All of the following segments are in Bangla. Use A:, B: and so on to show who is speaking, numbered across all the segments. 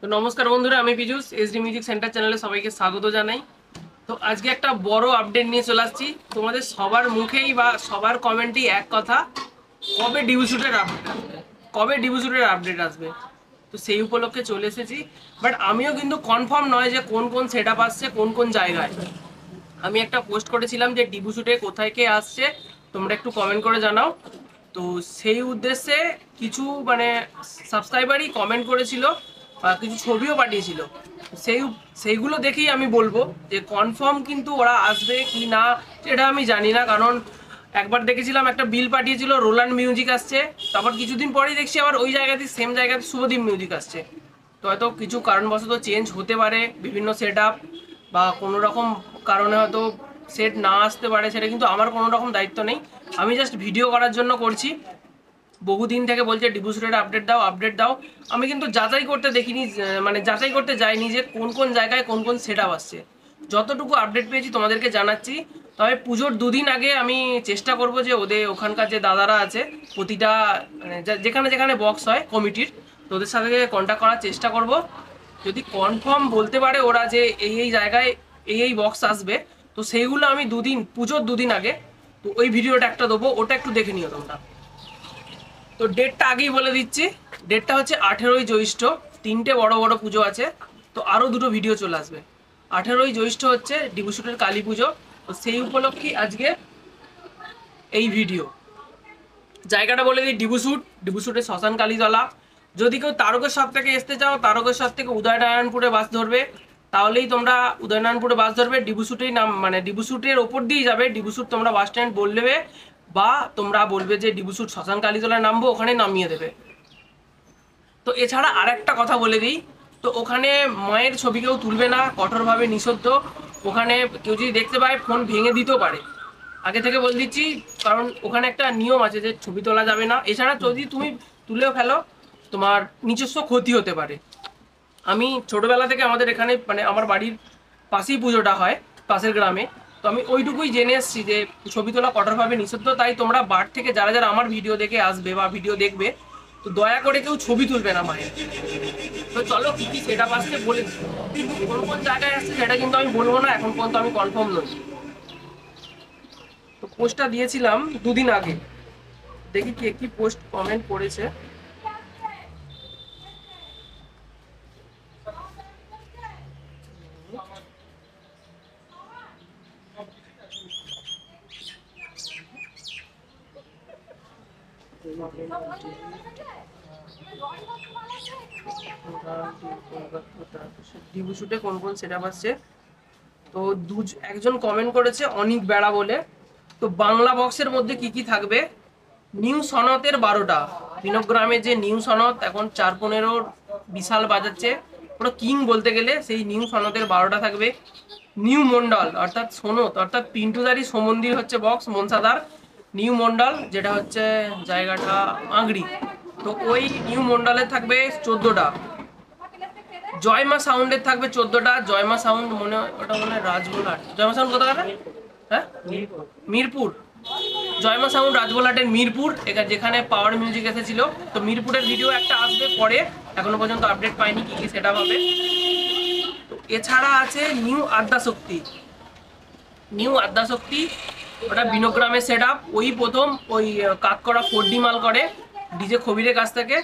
A: তো নমস্কার বন্ধুরা, আমি পীযূষ এসডি মিউজিক সেন্টার চ্যানেলে সবাইকে স্বাগত জানাই। তো আজকে একটা বড় আপডেট নিয়ে চলে আসছি। তোমাদের সবার মুখেই বা সবার কমেন্টেই এক কথা, কবে ডিবুশুটের আপডেট আসবে, কবে ডিবুশুটের আপডেট আসবে। তো সেই উপলক্ষে চলে এসেছি। বাট আমিও কিন্তু কনফার্ম নয় যে কোন কোন সেট আপ আসছে কোন কোন জায়গায়। আমি একটা পোস্ট করেছিলাম যে ডিবুশুটে কোথায় কে আসছে, তোমরা একটু কমেন্ট করে জানাও। তো সেই উদ্দেশ্যে কিছু সাবস্ক্রাইবারই কমেন্ট করেছিল বা কিছু ছবিও পাঠিয়েছিল। সেই সেইগুলো দেখেই আমি বলবো যে কনফার্ম কিন্তু ওরা আসবে কি না এটা আমি জানি না। কারণ একবার দেখেছিলাম একটা বিল পাঠিয়েছিল রোল্যান্ড মিউজিক আসছে, তারপর কিছুদিন পরেই দেখছি আবার ওই জায়গাতে সেম জায়গাতে শুভদীপ মিউজিক আসছে। তো হয়তো কিছু কারণবশত চেঞ্জ হতে পারে বিভিন্ন সেট আপ, বা কোনো রকম কারণে হয়তো সেট না আসতে পারে, সেটা কিন্তু আমার কোনো রকম দায়িত্ব নেই। আমি জাস্ট ভিডিও করার জন্য করছি। বহুদিন থেকে বলছে ডিবুশুটের আপডেট দাও আপডেট দাও। আমি কিন্তু যাচাই করতে দেখিনি, যাচাই করতে যাইনি যে কোন কোন জায়গায় কোন কোন সেট আপ আসছে। যতটুকু আপডেট পেয়েছি তোমাদেরকে জানাচ্ছি। তবে পুজোর দুদিন আগে আমি চেষ্টা করব যে ওদের ওখানকার যে দাদারা আছে প্রতিটা যেখানে যেখানে বক্স হয় কমিটির, তো ওদের সাথে কন্ট্যাক্ট করার চেষ্টা করব। যদি কনফার্ম বলতে পারে ওরা যে এই এই জায়গায় এই এই বক্স আসবে, তো সেইগুলো আমি পুজোর দুদিন আগে তো ওই ভিডিওটা একটা দেবো, ওটা একটু দেখে নিও তোমরা। তো ডেটটা আগেই বলে দিচ্ছি, ডেটটা হচ্ছে 18ই জ্যৈষ্ঠ। তিনটে বড় বড় পুজো আছে, তো আরও দুটো ভিডিও চলে আসবে। 18ই জ্যৈষ্ঠ হচ্ছে ডিবুশুটের কালী পুজো, তো সেই উপলক্ষে আজকে এই ভিডিও। জায়গাটা বলে দিই, ডিবুশুটের শ্মশান কালীতলা। যদি কেউ তারকেশ্বর থেকে আসতে চাও, তারকেশ্বর থেকে উদয়নারায়ণপুরে বাস ধরবে, তাহলেই তোমরা উদয়নারায়ণপুরে বাস ধরবে। ডিবুশুটেই নাম ডিবুশুটের ওপর দিয়েই যাবে। ডিবুশুট তোমরা বাস স্ট্যান্ড বলবে, বা তোমরা বলবে যে ডিবুশুট শ্মশান কালীতলায় নামবো, ওখানে নামিয়ে দেবে। তো এছাড়া আর একটা কথা বলে দিই, তো ওখানে মায়ের ছবি কেউ তুলবে না, কঠোরভাবে নিষিদ্ধ। ওখানে কেউ যদি দেখতে পায় ফোন ভেঙে দিতেও পারে, আগে থেকে বলে দিচ্ছি। কারণ ওখানে একটা নিয়ম আছে যে ছবি তোলা যাবে না। এছাড়া যদি তুমি তুলেও ফেলো, তোমার নিজস্ব ক্ষতি হতে পারে। আমি ছোটবেলা থেকে আমাদের এখানে আমার বাড়ির পাশেই পুজোটা হয়, পাশের গ্রামে। তো আমি ওইটুকুই জেনে এসেছি যে ছবি তোলা কঠোরভাবে নিষিদ্ধ। তাই তোমরা বার থেকে যারা যারা আমার ভিডিও দেখে আসবে বা ভিডিও দেখবে, তো দয়া করে কেউ ছবি তুলবে না মায়ের। তো চলো কি কি সেটা আসছে বলে দিই। কিন্তু কোন কোন জায়গায় আসছে সেটা কিন্তু আমি বলবো না, এখন পর্যন্ত আমি কনফার্ম নই। তো পোস্টটা দিয়েছিলাম দুদিন আগে, দেখি কে কি পোস্ট কমেন্ট করেছে। ডিবুশুটে কোন কোন সেট আপ আসছে, তো একজন কমেন্ট করেছে অনিক বেড়া বলে। তো বাংলা বক্সের মধ্যে কি কি থাকবে, নিউ সনতের 12টা। বিনগ্রামে যে নিউ সনত এখন 415 বিশাল বাজাচ্ছে, পুরো কিং বলতে গেলে, সেই নিউ সনতের 12টা থাকবে। নিউ মন্ডল অর্থাৎ সোনত অর্থাৎ পিন্টুদারি সমন্দির হচ্ছে বক্স মনসাদার। নিউ মন্ডল যেটা হচ্ছে জায়গাটা আংড়ি, তো ওই নিউ মন্ডলের থাকবে 14টা। জয়মা সাউন্ডের থাকবে 14টা। জয়মা সাউন্ড ওটা মনে হয় রাজবোলাট। জয়মা সাউন্ড কোথাকার? হ্যাঁ, মিরপুর। জয়মা সাউন্ড রাজবোলাটের মিরপুর, যেখানে পাওয়ার মিউজিক এসেছিল। তো মিরপুরের ভিডিও একটা আসবে পরে, এখনো পর্যন্ত আপডেট পাইনি কি কি সেটা হবে। তো এছাড়া আছে নিউ আদ্যাশক্তি। নিউ আদ্যাশক্তি ওটা বিনোগ্রামের সেট আপ, ওই প্রথম ওই কাককড়া 4D মাল করে ডিজে খবিরের কাছ থেকে।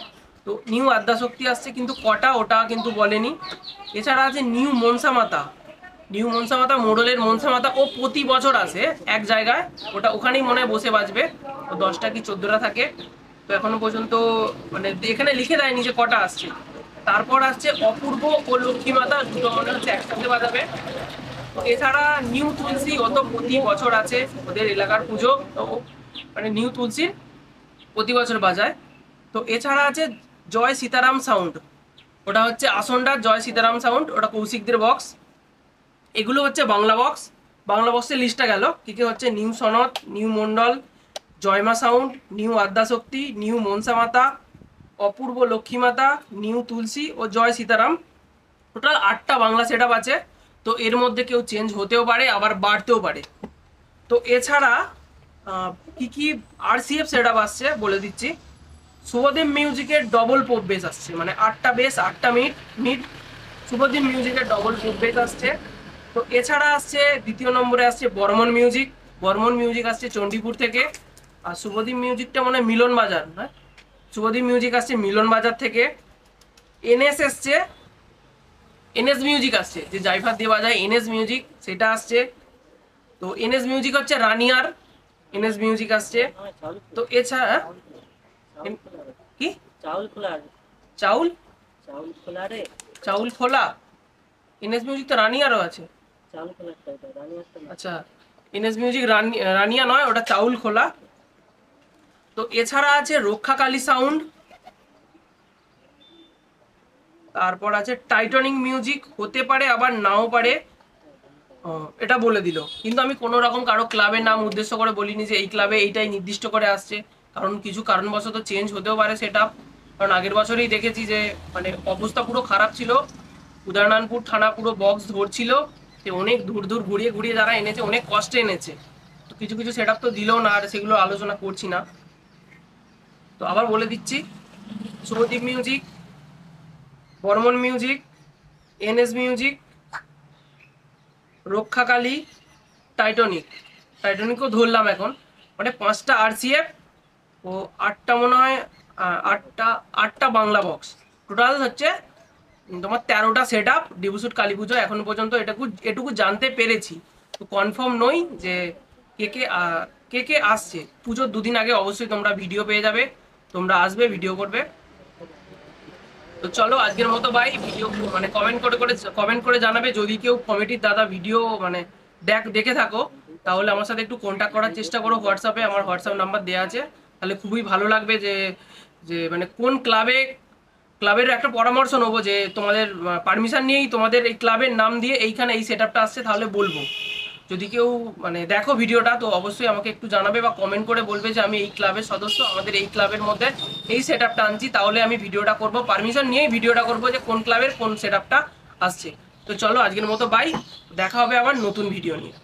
A: তো নিউ আদ্যাশক্তি আসছে, কিন্তু কটা ওটা কিন্তু বলেনি। এছাড়া আছে নিউ মনসা মাতা। নিউ মনসা মাতা মোড়লের মনসা মাতা, ও প্রতি বছর আসে এক জায়গায়, ওখানেই মনে হয় বসে বাজবে। তো 10টা কি 14টা থাকে। তো এখনো পর্যন্ত এখানে লিখে দেয়নি যে কটা আসছে। তারপর আসছে অপূর্ব ও লক্ষ্মী মাতা, দুটো মনে হচ্ছে একসাথে বাজাবে। এছাড়া নিউ তুলসী, অত প্রতি বছর আছে ওদের এলাকার পুজো, তো নিউ তুলসী প্রতি বছর বাজায়। তো এছাড়া আছে জয় সীতারাম সাউন্ড, ওটা হচ্ছে আসনডার জয় সীতারাম সাউন্ড, ওটা কৌশিকদের বক্স। এগুলো হচ্ছে বাংলা বক্স। বাংলা বক্সের লিস্টটা গেল কি কি হচ্ছে, new Sanat, new Mondal, Joyma sound, new Adyashakti, new Manasa Mata, Apurba Lakshmi Mata, new Tulsi ও জয় সীতারাম। টোটাল 8টা বাংলা সেট আপ আছে। তো এর মধ্যে কেউ চেঞ্জ হতেও পারে, আবার বাড়তেও পারে। তো এছাড়া কি কি আরসিএফ সেট আপ আসছে বলে দিচ্ছি। শুভদীপ মিউজিকের ডবল পপ বেস আসছে, মানে 8টা বেস 8টা মিড। শুভদীপ মিউজিকের ডবল পপ বেস আসছে। তো এছাড়া আসছে দ্বিতীয় নম্বরে আসছে বর্মন মিউজিক। বর্মন মিউজিক আসছে চণ্ডীপুর থেকে। আর শুভদীপ মিউজিকটা মনে হয় মিলন বাজার, হ্যাঁ, শুভদীপ মিউজিক আসছে মিলন বাজার থেকে। এনএস এসছে, এনএস মিউজিক আসছে, যে জাইফার দিয়ে বাজায় এনএস মিউজিক, সেটা আসছে। তো এনএস মিউজিক হচ্ছে রানিয়ার, এনএস মিউজিক আসছে। তো এছাড়া কি চাউল চাউল খোলা, এনএস মিউজিক তো রানিয়ারও আছে। আচ্ছা, এনএস মিউজিক রানিয়া নয়, ওটা চাউল খোলা। তো এছাড়া আছে রক্ষাকালী সাউন্ড, তারপর আছে টাইটানিক মিউজিক, হতে পারে আবার নাও পারে, এটা বলে দিল। কিন্তু আমি কোনো রকম কারো ক্লাবের নাম উদ্দেশ্য করে বলিনি যে এই ক্লাবে এইটাই নির্দিষ্ট করে আসছে, কারণ কিছু কারণবশত চেঞ্জ হতেও পারে সেটা। কারণ আগের বছরেই দেখেছি যে মানে অবস্থা পুরো খারাপ ছিল, উদয়নারায়ণপুর থানা পুরো বক্স ধরছিল, যে অনেক দূর দূর ঘুরিয়ে ঘুরিয়ে যারা এনেছে অনেক কষ্টে এনেছে। তো কিছু কিছু সেট আপ তো দিলেও না, আর সেগুলো আলোচনা করছি না। তো আবার বলে দিচ্ছি, Shubhadeep music, Barman music, NS music, Rakshakali, টাইটানিকও ধরলাম এখন, মানে 5টা আরসিএফ ও 8টা মনে হয়, আটটা বাংলা বক্স, টোটাল হচ্ছে তোমার 13টা সেট আপ ডিবুসুট কালী পুজো। এখনো পর্যন্ত এটুকু জানতে পেরেছি, তো কনফার্ম নই যে কে কে আসছে। পুজোর 2 দিন আগে অবশ্যই তোমরা ভিডিও পেয়ে যাবে, তোমরা আসবে, ভিডিও করবে। তো চলো আজকের মতো ভাই, ভিডিও মানে কমেন্ট করে জানাবে যদি কেউ কমিটির দাদা ভিডিও মানে দেখে থাকো, তাহলে আমার সাথে একটু কন্ট্যাক্ট করার চেষ্টা করো হোয়াটসঅ্যাপে, আমার হোয়াটসঅ্যাপ নাম্বার দেওয়া আছে। তাহলে খুবই ভালো লাগবে যে যে মানে কোন ক্লাবের একটা পরামর্শ নেবো, যে তোমাদের পারমিশন নিয়েই তোমাদের এই ক্লাবের নাম দিয়ে এইখানে এই সেট আপটা আসছে, তাহলে বলবো। যদি কেউ মানে দেখো ভিডিওটা, তো অবশ্যই আমাকে একটু জানাবে বা কমেন্ট করে বলবে যে আমি এই ক্লাবের সদস্য, আমাদের এই ক্লাবের মধ্যে এই সেট আপটা আনছি, তাহলে আমি ভিডিওটা করব, পারমিশন নিয়েই ভিডিওটা করব যে কোন ক্লাবের কোন সেট আপটা আসছে। তো চলো আজকের মতো বাই, দেখা হবে আবার নতুন ভিডিও নিয়ে।